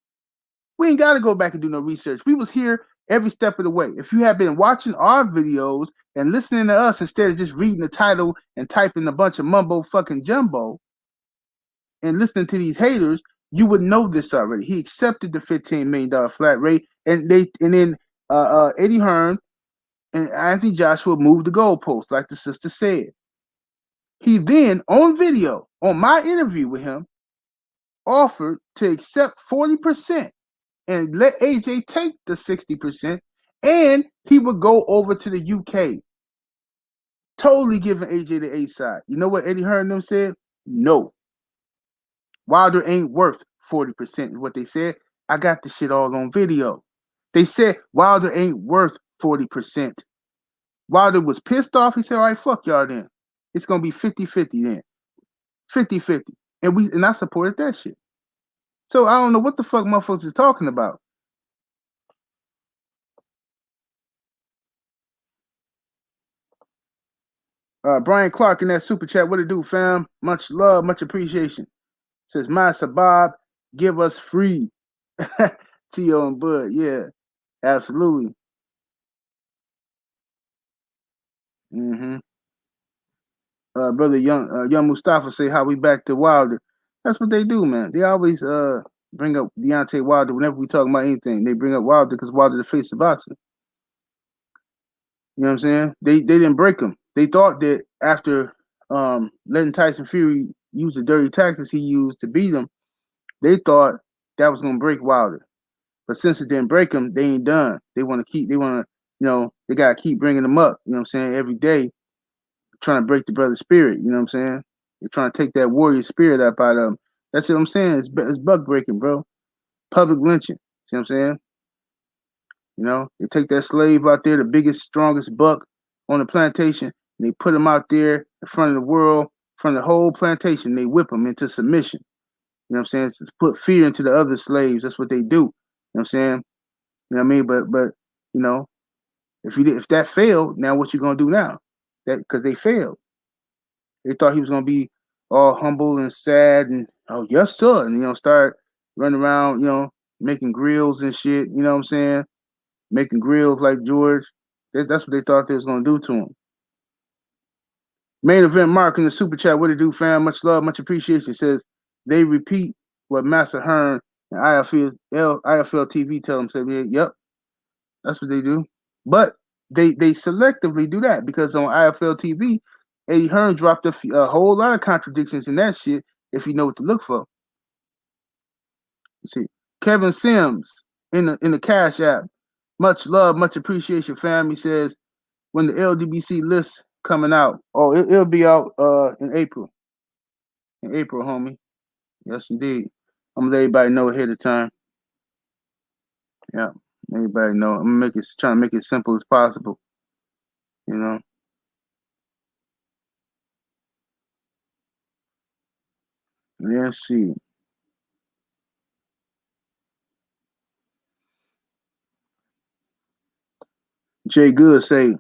We ain't got to go back and do no research. We was here every step of the way. If you had been watching our videos and listening to us instead of just reading the title and typing a bunch of mumbo fucking jumbo and listening to these haters, you would know this already. He accepted the $15 million flat rate, and then Eddie Hearn and Anthony Joshua moved the goalpost, like the sister said. He then, on video, on my interview with him, offered to accept 40% and let AJ take the 60%, and he would go over to the UK, totally giving AJ the A side. You know what Eddie Hearn them said? No. Wilder ain't worth 40% is what they said. I got the shit all on video. They said Wilder ain't worth 40%. Wilder was pissed off. He said, all right, fuck y'all then. It's going to be 50-50 then. 50-50. And I supported that shit. So I don't know what the fuck motherfuckers is talking about. Brian Clark in that super chat, what it do, fam? Much love, much appreciation. Says, my Sabab, give us free. T.O. and Bud, yeah, absolutely. Mm-hmm. Brother Young Mustafa say how we back to Wilder. That's what they do, man. They always bring up Deontay Wilder whenever we talk about anything. They bring up Wilder because Wilder the face of boxing. You know what I'm saying? They didn't break him. They thought that after letting Tyson Fury use the dirty tactics he used to beat him, they thought that was gonna break Wilder. But since it didn't break him, they ain't done. They want to, they gotta keep bringing him up. You know what I'm saying? Every day, trying to break the brother's spirit. You know what I'm saying? They're trying to take that warrior spirit up out of him. That's what I'm saying. It's buck breaking, bro. Public lynching. See what I'm saying? You know, they take that slave out there, the biggest, strongest buck on the plantation, and they put him out there in front of the world, in front of the whole plantation. They whip him into submission. You know what I'm saying? To put fear into the other slaves. That's what they do. You know what I'm saying? You know what I mean? But you know, if that failed, now what you gonna do now? That because they failed. They thought he was gonna be all humble and sad and oh yes sir, and start running around, making grills and shit. You know what I'm saying? Making grills like George. That's what they thought they was gonna do to him. Main event Mark in the super chat. What it do, fam? Much love, much appreciation. Says they repeat what Master Hearn and IFL TV tell them. Say, yep, that's what they do. But they selectively do that because on IFL TV, Eddie Hearn dropped a whole lot of contradictions in that shit if you know what to look for. Let's see, Kevin Sims in the Cash App. Much love, much appreciation, fam. He says when the LDBC list coming out. Oh, it'll be out in April. In April, homie. Yes, indeed. I'm gonna let everybody know ahead of time. Yeah, everybody know. I'm gonna trying to make it simple as possible. You know. Let's see. Jay Good say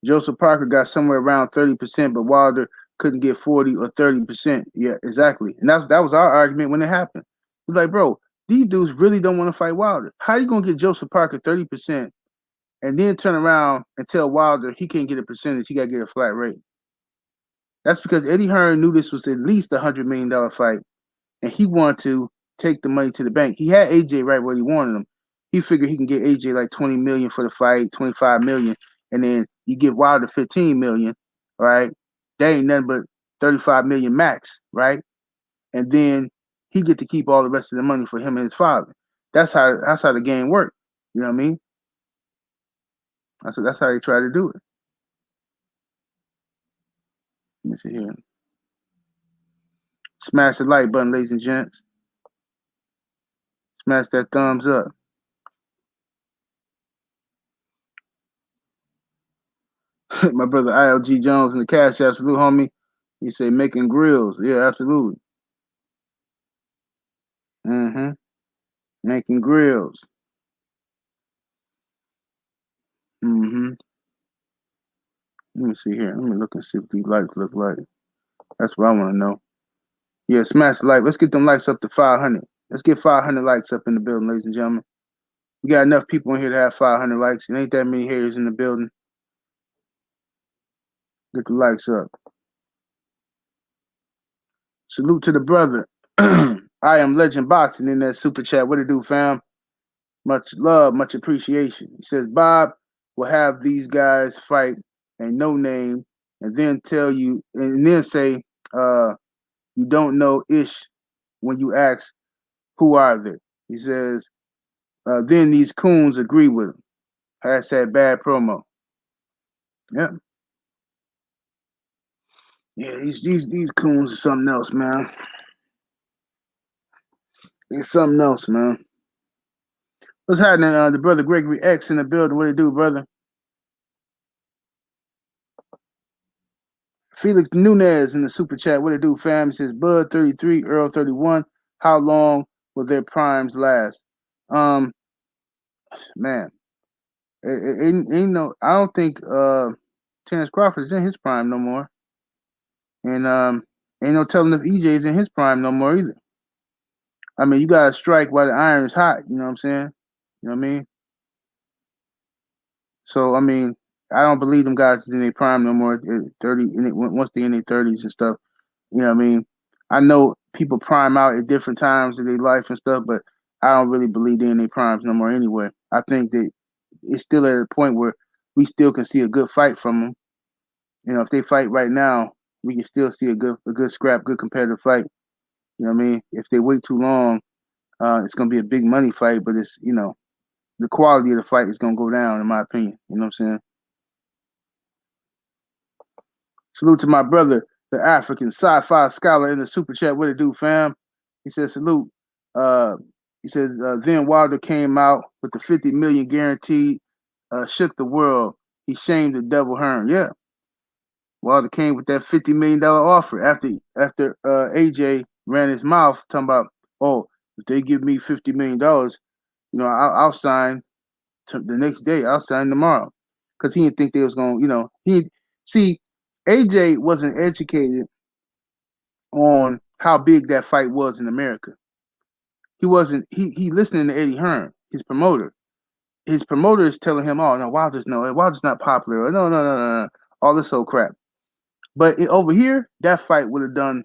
Joseph Parker got somewhere around 30%, but Wilder couldn't get 40 or 30%. Yeah, exactly. And that was our argument when it happened. It was like, bro, these dudes really don't want to fight Wilder. How you gonna get Joseph Parker 30% and then turn around and tell Wilder he can't get a percentage, he gotta get a flat rate? That's because Eddie Hearn knew this was at least $100 million fight, and he wanted to take the money to the bank. He had AJ right where he wanted him. He figured he can get AJ like 20 million for the fight, 25 million, and then you give Wilder 15 million, right? That ain't nothing but 35 million max, right? And then he get to keep all the rest of the money for him and his father. That's how the game worked. You know what I mean? That's how they try to do it. Let me see here. Smash the like button, ladies and gents. Smash that thumbs up. My brother ILG Jones in the Cash App, salute, homie. He say making grills. Yeah, absolutely. Mm-hmm. Making grills. Mm-hmm. Let me see here. Let me look and see what these likes look like. That's what I want to know. Yeah, smash the like. Let's get them likes up to 500. Let's get 500 likes up in the building, ladies and gentlemen. We got enough people in here to have 500 likes. It ain't that many haters in the building. Get the likes up. Salute to the brother. I am Legend Boxing in that super chat. What it do, fam? Much love, much appreciation. He says Bob will have these guys fight a no name and then tell you and then say you don't know ish when you ask who are they. He says then these coons agree with him. Hashtag bad promo. Yep. Yeah, these coons are something else, man. It's something else, man. What's happening? The brother Gregory X in the building. What it do, brother? Felix Nunez in the super chat. What it do, fam? It says Bud 33, Earl 31. How long will their primes last? Man, ain't no. I don't think Terrence Crawford is in his prime no more, and ain't no telling if EJ is in his prime no more either. I mean, you gotta strike while the iron is hot. You know what I'm saying? You know what I mean? So I mean, I don't believe them guys is in their prime no more. 30, once they in their 30s and stuff. You know what I mean? I know people prime out at different times of their life and stuff, but I don't really believe they're in their primes no more anyway. I think that it's still at a point where we still can see a good fight from them. You know, if they fight right now, we can still see a good scrap, good competitive fight. You know what I mean? If they wait too long, it's gonna be a big money fight, but it's the quality of the fight is gonna go down, in my opinion. You know what I'm saying? Salute to my brother, the African sci-fi scholar in the super chat. What it do, fam? He says salute. Uh, he says then Wilder came out with the 50 million guaranteed, shook the world. He shamed the devil Hearn. Yeah, Wilder came with that $50 million offer after AJ ran his mouth talking about, oh, if they give me $50 million, I'll sign the next day. I'll sign tomorrow, because he didn't think they was going. He see AJ wasn't educated on how big that fight was in America. He wasn't. He listening to Eddie Hearn, his promoter. His promoter is telling him, "Oh no, Wilder's not popular. No, all this old crap." But over here, that fight would have done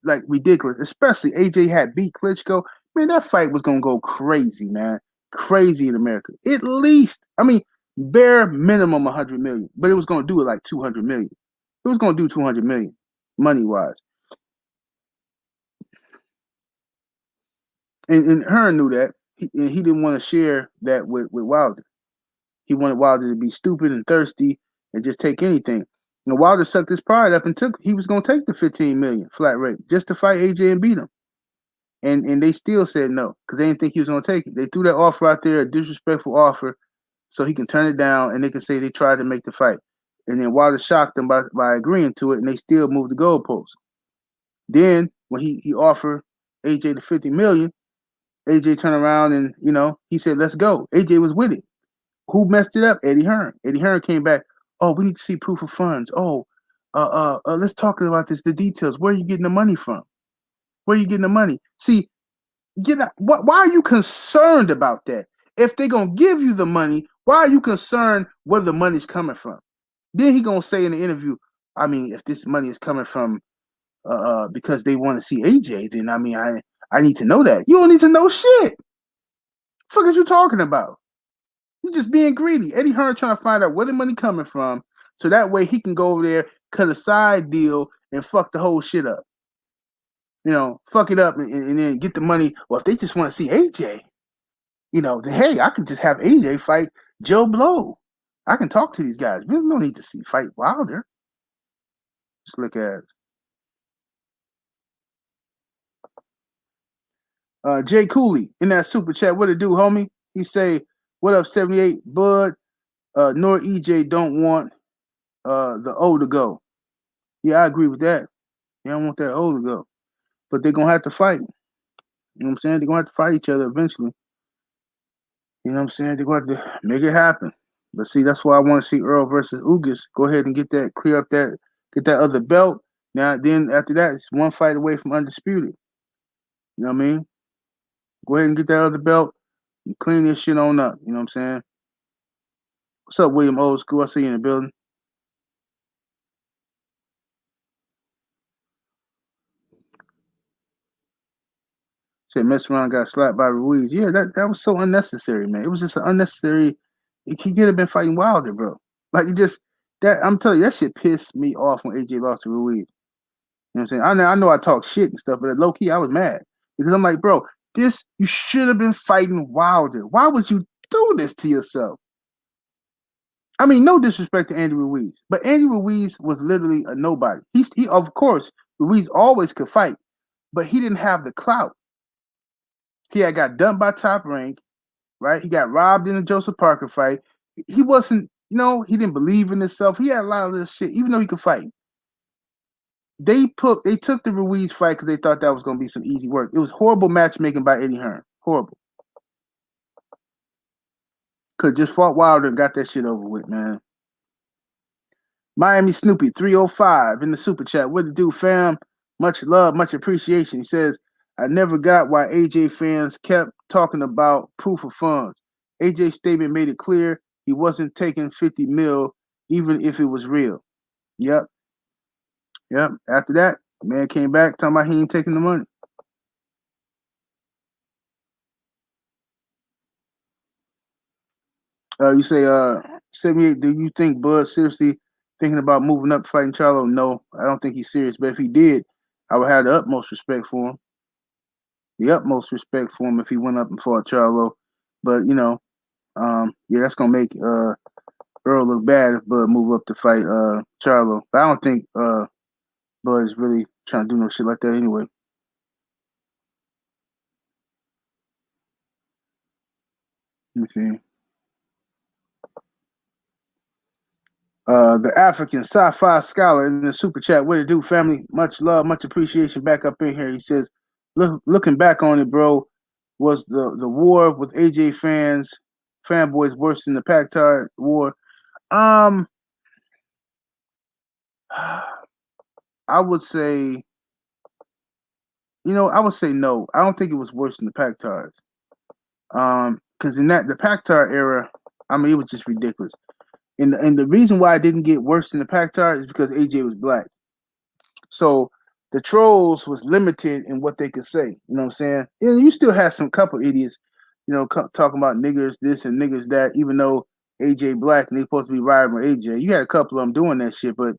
like ridiculous. Especially AJ had beat Klitschko. Man, that fight was gonna go crazy, man. Crazy in America. At least, I mean, bare minimum 100 million, but it was gonna do it like 200 million. It was gonna do 200 million money wise. And Hearn knew that. He didn't want to share that with Wilder. He wanted Wilder to be stupid and thirsty and just take anything. Wilder sucked his pride up and he was going to take the 15 million flat rate just to fight AJ and beat him. And they still said no, because they didn't think he was going to take it. They threw that offer out there, a disrespectful offer, so he can turn it down and they can say they tried to make the fight. And then Wilder shocked them by agreeing to it, and they still moved the goalposts. Then when he offered AJ the 50 million, AJ turned around and, he said, let's go. AJ was with it. Who messed it up? Eddie Hearn. Eddie Hearn came back. Oh, we need to see proof of funds. Oh, let's talk about this, the details. Where are you getting the money from? Where are you getting the money? See, why are you concerned about that? If they're going to give you the money, why are you concerned where the money's coming from? Then he going to say in the interview, I mean, if this money is coming from because they want to see AJ, then I mean, I need to know that. You don't need to know shit. The fuck is you talking about? You just being greedy. Eddie Hearn trying to find out where the money coming from, so that way he can go over there, cut a side deal, and fuck the whole shit up. Fuck it up and then get the money. Well, if they just want to see AJ, then hey, I can just have AJ fight Joe Blow. I can talk to these guys. We don't need to fight Wilder. Just look at it. Jay Cooley in that super chat, what it do, homie? He say, what up, 78 Bud? Nor EJ don't want the O to go. Yeah, I agree with that. They don't want that O to go. But they're gonna have to fight. You know what I'm saying? They're gonna have to fight each other eventually. You know what I'm saying? They're gonna have to make it happen. But see, that's why I want to see Errol versus Ugas. Go ahead and get that, clear up that, get that other belt. Now, then after that, it's one fight away from Undisputed. You know what I mean? Go ahead and get that other belt and clean this shit on up. You know what I'm saying? What's up, William Old School? I see you in the building. Said mess around, got slapped by Ruiz. Yeah, that was so unnecessary, man. It was just an unnecessary. He could have been fighting Wilder, bro. Like, it just, that, I'm telling you, that shit pissed me off when AJ lost to Ruiz. You know what I'm saying? I know I talk shit and stuff, but low key, I was mad because I'm like, bro, this, you should have been fighting Wilder. Why would you do this to yourself? I mean, no disrespect to Andy Ruiz, but Andy Ruiz was literally a nobody. He of course, Ruiz always could fight, but he didn't have the clout. He had got dumped by Top Rank, right? He got robbed in the Joseph Parker fight. He wasn't, he didn't believe in himself. He had a lot of this shit, even though he could fight. They took the Ruiz fight because they thought that was going to be some easy work. It was horrible matchmaking by Eddie Hearn. Horrible. Could just fought Wilder and got that shit over with, man. Miami Snoopy 305 in the super chat. What to do, fam? Much love, much appreciation. He says, I never got why AJ fans kept talking about proof of funds. AJ's statement made it clear he wasn't taking 50 mil, even if it was real. Yep. After that, the man came back talking about he ain't taking the money. You say, 78, do you think Bud seriously thinking about moving up fighting Charlo? No, I don't think he's serious. But if he did, I would have the utmost respect for him. The utmost respect for him if he went up and fought Charlo. But, yeah, that's going to make Errol look bad if Bud move up to fight Charlo. But I don't think Bud is really trying to do no shit like that anyway. Let me see. The African sci-fi scholar in the super chat. What it do, family? Much love, much appreciation. Back up in here. He says, looking back on it, bro, was the war with AJ fanboys worse than the Pactar war? I would say, I would say no. I don't think it was worse than the Pactars. Because in the Pactar era, I mean, it was just ridiculous. And the reason why it didn't get worse than the Pactar is because AJ was black. So the trolls was limited in what they could say. You know what I'm saying? And you still have some couple idiots, talking about niggers this and niggers that, even though AJ black and they supposed to be riding with AJ. You had a couple of them doing that shit, but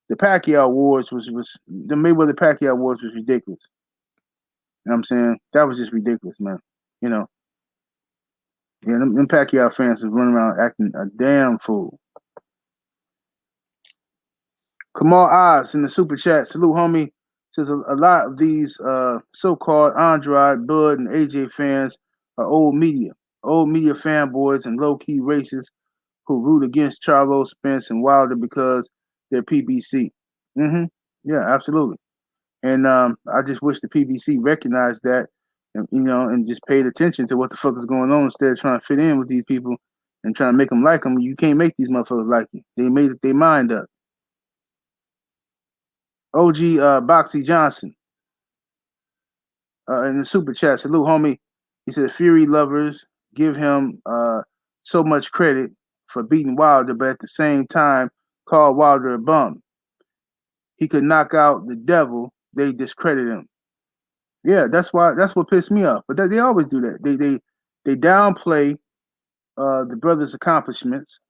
the Pacquiao Wars was the Mayweather Pacquiao Wars was ridiculous. You know what I'm saying? That was just ridiculous, man. Yeah, them Pacquiao fans was running around acting a damn fool. Kamal Oz in the super chat. Salute, homie. Says a lot of these so-called Andrade, Bud, and AJ fans are old media fanboys and low-key racists who root against Charlo, Spence, and Wilder because they're PBC. Mm-hmm. Yeah, absolutely. And I just wish the PBC recognized that, and just paid attention to what the fuck is going on instead of trying to fit in with these people and trying to make them like them. You can't make these motherfuckers like you. They made their mind up. OG Boxy Johnson in the super chat. Salute, homie. He said Fury lovers give him so much credit for beating Wilder, but at the same time call Wilder a bum. He could knock out the devil. They discredit him. Yeah, that's what pissed me off. But they always do that. They downplay the brother's accomplishments.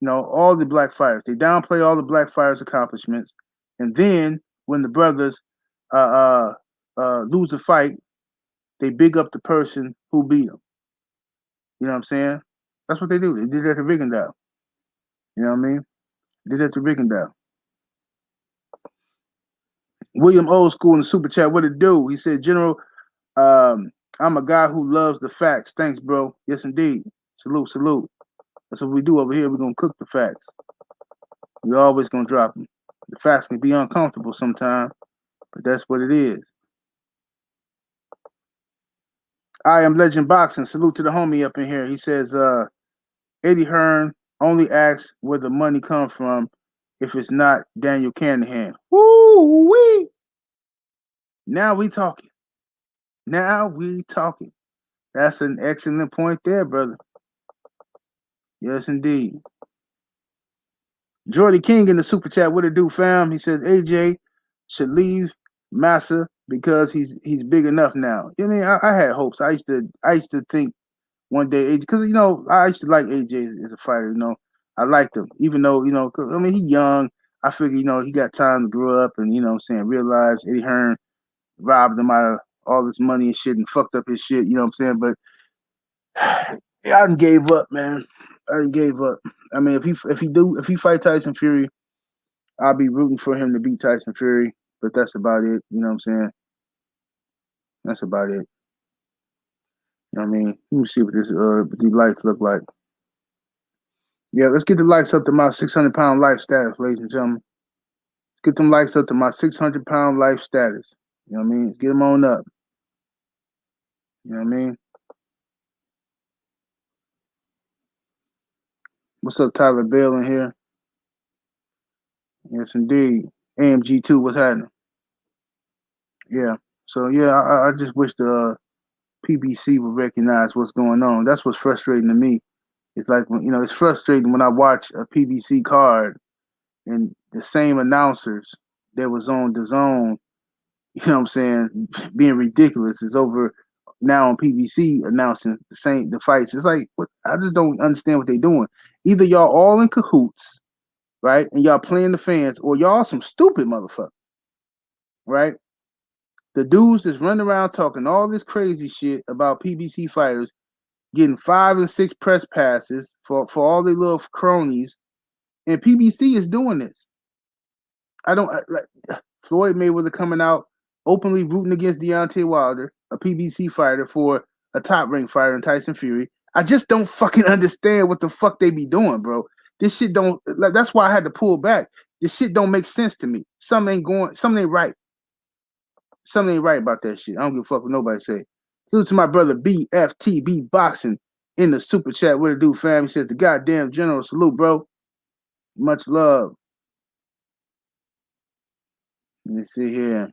All the black fighters. They downplay all the black fighters' accomplishments, and then when the brothers lose a fight, they big up the person who beat them. You know what I'm saying? That's what they do. They did that to Rigondeaux. You know what I mean? They did that to Rigondeaux. William Old School in the super chat. What it do? He said, General, I'm a guy who loves the facts. Thanks, bro. Yes, indeed. Salute, salute. That's what we do over here. We're gonna cook the facts. We're always gonna drop them. The facts can be uncomfortable sometimes, but that's what it is. I am Legend Boxing. Salute to the homie up in here. He says, Eddie Hearn only asks where the money comes from if it's not Daniel Canahan. Woo wee! Now we talking. Now we talking. That's an excellent point there, brother. Yes, indeed. Jordy King in the super chat. What it do, fam? He says AJ should leave Massa because he's big enough now. I mean, I had hopes. I used to think one day AJ, because I used to like AJ as a fighter. I liked him, even though cause, I mean, he young. I figure he got time to grow up and what I'm saying, realize Eddie Hearn robbed him out of all this money and shit and fucked up his shit. You know what I'm saying? But yeah, I done gave up, man. I done gave up. I mean, if he fight Tyson Fury, I'll be rooting for him to beat Tyson Fury. But that's about it. You know what I'm saying? That's about it. You know what I mean? Let me see what these lights look like. Yeah, let's get the likes up to my 600-pound life status, ladies and gentlemen. Let's get them likes up to my 600-pound life status. You know what I mean? Let's get them on up. You know what I mean? What's up, Tyler Bell in here? Yes, indeed. AMG2, what's happening? Yeah. So, yeah, I just wish the PBC would recognize what's going on. That's what's frustrating to me. It's like, it's frustrating when I watch a PBC card and the same announcers that was on DAZN, you know what I'm saying, being ridiculous is over now on PBC announcing the fights. It's like, I just don't understand what they're doing. Either y'all all in cahoots, right, and y'all playing the fans, or y'all some stupid motherfuckers, right? The dudes that's running around talking all this crazy shit about PBC fighters getting 5 and 6 press passes for all their little cronies, and PBC is doing this. I don't like Floyd Mayweather coming out openly rooting against Deontay Wilder, a PBC fighter, for a top-ranked fighter in Tyson Fury. I just don't fucking understand what the fuck they be doing, bro. This shit don't. That's why I had to pull back. This shit don't make sense to me. Something ain't right. Something ain't right about that shit. I don't give a fuck what nobody say. Salute to my brother BFTB Boxing in the super chat. What it do, fam? He says the goddamn general. Salute, bro. Much love. Let me see here.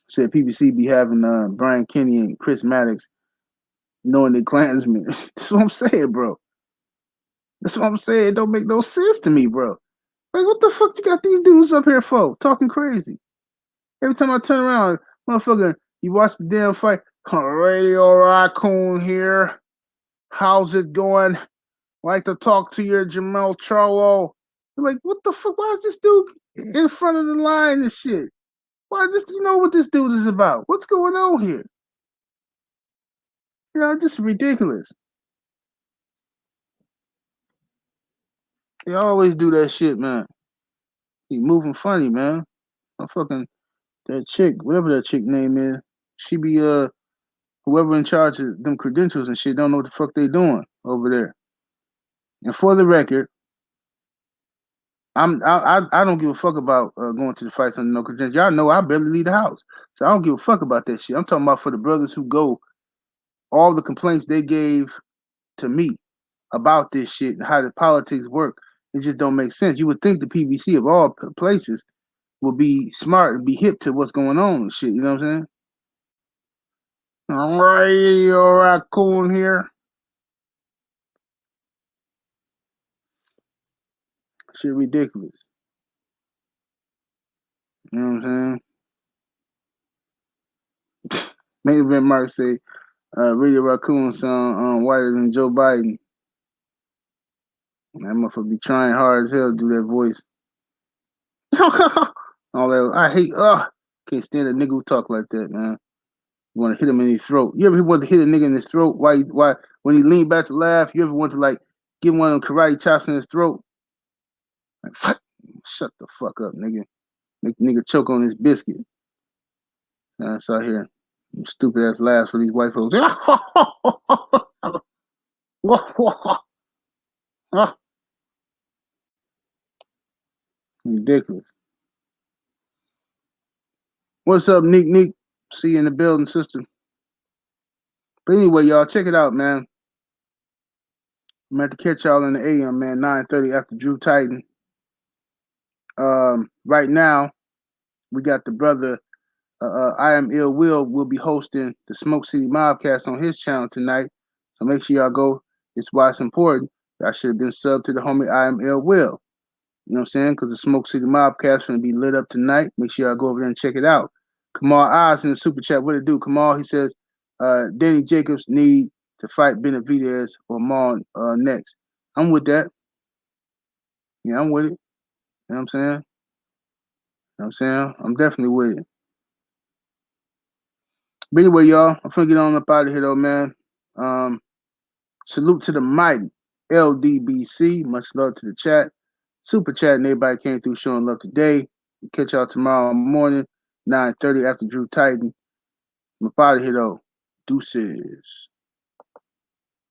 Said PBC be having Brian Kenny and Chris Maddox knowing they Klansmen. That's what I'm saying, bro. That's what I'm saying. It don't make no sense to me, bro. Like, what the fuck you got these dudes up here for? Talking crazy. Every time I turn around, motherfucker, you watch the damn fight. Radio Raccoon here. How's it going? Like to talk to your Jermell Charlo. You're like, what the fuck? Why is this dude in front of the line and shit? Why this? You know what this dude is about? What's going on here? Just ridiculous. They always do that shit, man. He moving funny, man. I'm fucking that chick, whatever that chick name is. She be whoever in charge of them credentials and shit don't know what the fuck they doing over there. And for the record, I don't give a fuck about going to the fights under no credentials. Y'all know I barely leave the house, so I don't give a fuck about that shit. I'm talking about for the brothers who go. All the complaints they gave to me about this shit and how the politics work, it just don't make sense. You would think the PBC of all places would be smart and be hip to what's going on and shit. You know what I'm saying? Radio Raccoon here. Shit ridiculous. You know what I'm saying? Main event Mark say Radio Raccoon sound whiter than Joe Biden. That motherfucker be trying hard as hell to do that voice. All that I hate. Can't stand a nigga who talk like that, man. You want to hit him in his throat. You ever want to hit a nigga in his throat? Why when he leaned back to laugh? You ever want to like give one of them karate chops in his throat? Like, shut the fuck up, nigga. Make the nigga choke on his biscuit. I saw here. Stupid ass laughs for these white folks. Ridiculous. What's up, Neek Neek? See you in the building, sister. But anyway, y'all, check it out, man. I'm going to catch y'all in the AM, man, 9:30 after Drew Titan. Right now, we got the brother, I Am Ill will be hosting the Smoke City Mobcast on his channel tonight. So make sure y'all go. It's why it's important. I should have been subbed to the homie I Am Ill Will. You know what I'm saying? Because the Smoke City Mobcast is going to be lit up tonight. Make sure y'all go over there and check it out. Kamal Oz in the super chat. What it do? Kamal, he says, Danny Jacobs need to fight Benavidez or Maul next. I'm with that. Yeah, I'm with it. You know what I'm saying? You know what I'm saying? I'm definitely with it. But anyway, y'all, I'm finna get on up out of here, though, man. Salute to the mighty LDBC. Much love to the chat. Super chat and everybody came through showing love today. Catch y'all tomorrow morning, 9:30 after Drew Titan. I'm up out of here, though. Deuces.